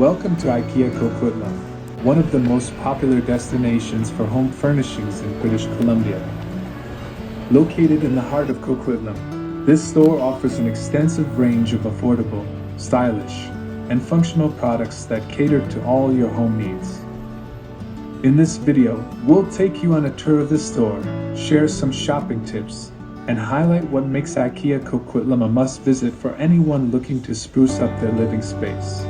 Welcome to IKEA Coquitlam, one of the most popular destinations for home furnishings in British Columbia. Located in the heart of Coquitlam, this store offers an extensive range of affordable, stylish, and functional products that cater to all your home needs. In this video, we'll take you on a tour of the store, share some shopping tips, and highlight what makes IKEA Coquitlam a must-visit for anyone looking to spruce up their living space.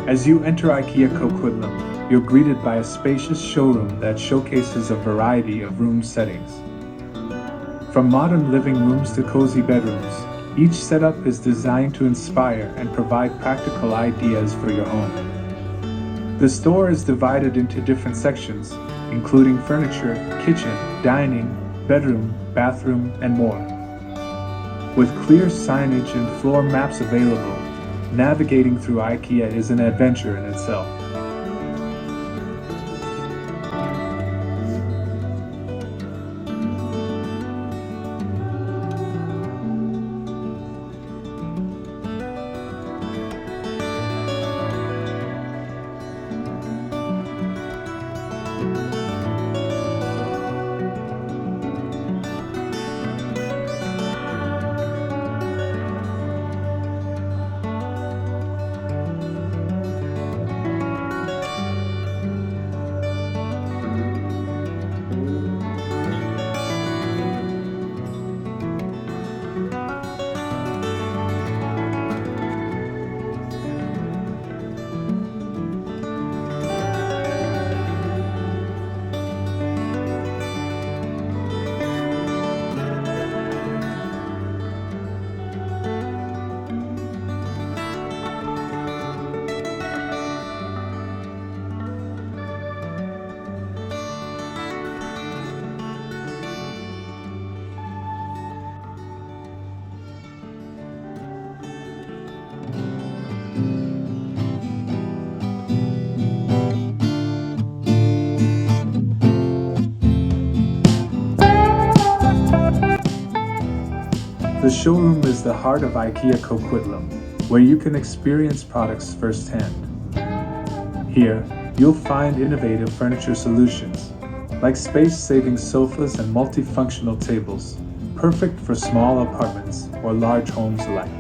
As you enter IKEA Coquitlam, you're greeted by a spacious showroom that showcases a variety of room settings. From modern living rooms to cozy bedrooms, each setup is designed to inspire and provide practical ideas for your home. The store is divided into different sections, including furniture, kitchen, dining, bedroom, bathroom, and more. With clear signage and floor maps available, navigating through IKEA is an adventure in itself. The showroom is the heart of IKEA Coquitlam, where you can experience products firsthand. Here, you'll find innovative furniture solutions, like space-saving sofas and multifunctional tables, perfect for small apartments or large homes alike.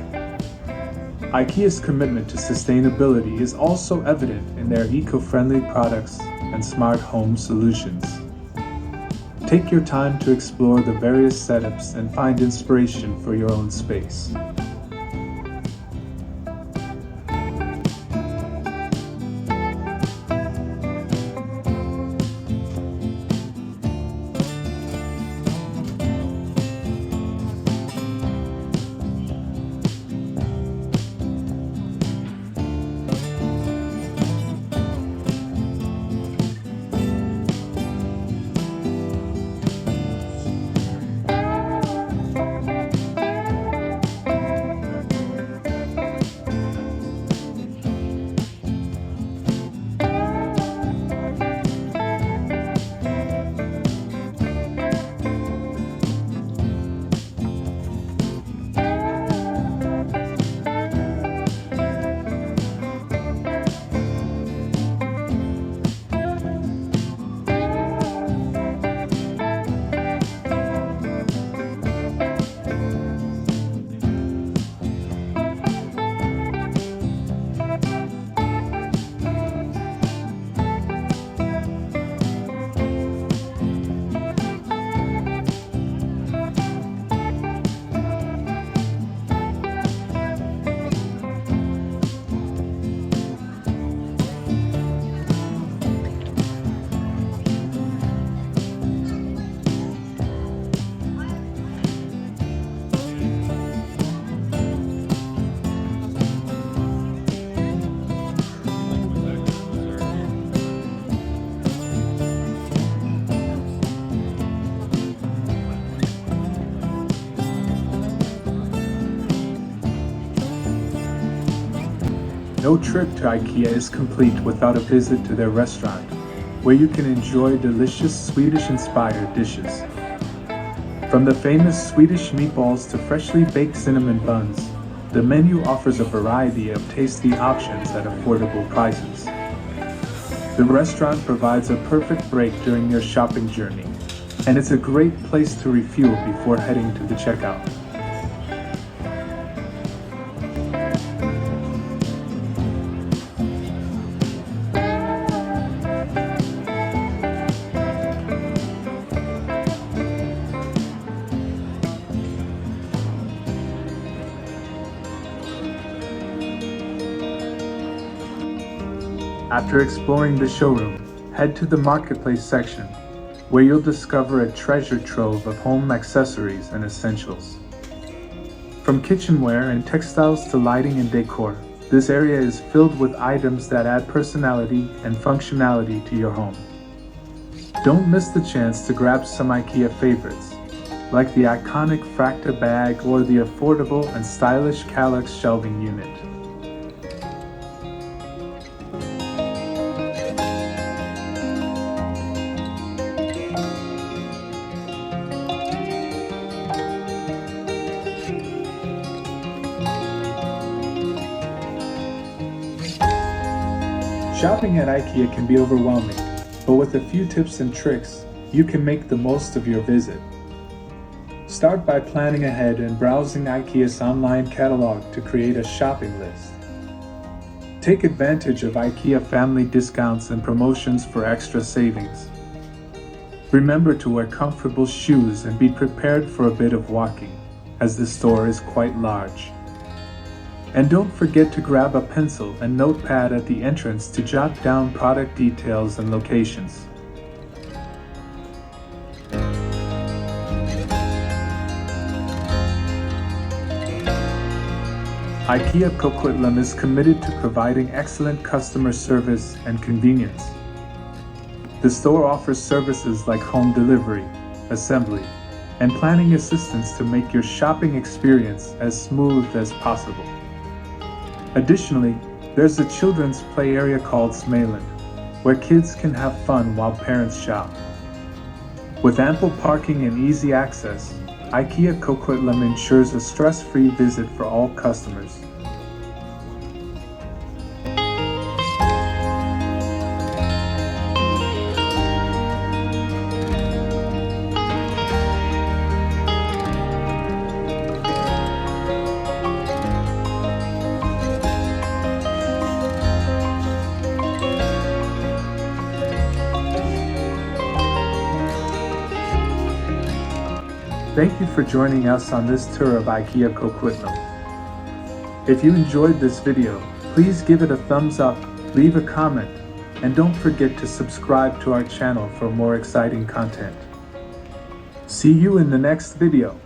IKEA's commitment to sustainability is also evident in their eco-friendly products and smart home solutions. Take your time to explore the various setups and find inspiration for your own space. No trip to IKEA is complete without a visit to their restaurant, where you can enjoy delicious Swedish-inspired dishes. From the famous Swedish meatballs to freshly baked cinnamon buns, the menu offers a variety of tasty options at affordable prices. The restaurant provides a perfect break during your shopping journey, and it's a great place to refuel before heading to the checkout. After exploring the showroom, head to the marketplace section, where you'll discover a treasure trove of home accessories and essentials. From kitchenware and textiles to lighting and decor, this area is filled with items that add personality and functionality to your home. Don't miss the chance to grab some IKEA favorites, like the iconic Fracta bag or the affordable and stylish Kallax shelving unit. Shopping at IKEA can be overwhelming, but with a few tips and tricks, you can make the most of your visit. Start by planning ahead and browsing IKEA's online catalog to create a shopping list. Take advantage of IKEA family discounts and promotions for extra savings. Remember to wear comfortable shoes and be prepared for a bit of walking, as the store is quite large. And don't forget to grab a pencil and notepad at the entrance to jot down product details and locations. IKEA Coquitlam is committed to providing excellent customer service and convenience. The store offers services like home delivery, assembly, and planning assistance to make your shopping experience as smooth as possible. Additionally, there's a children's play area called Smaland, where kids can have fun while parents shop. With ample parking and easy access, IKEA Coquitlam ensures a stress-free visit for all customers. Thank you for joining us on this tour of IKEA Coquitlam. If you enjoyed this video, please give it a thumbs up, leave a comment, and don't forget to subscribe to our channel for more exciting content. See you in the next video.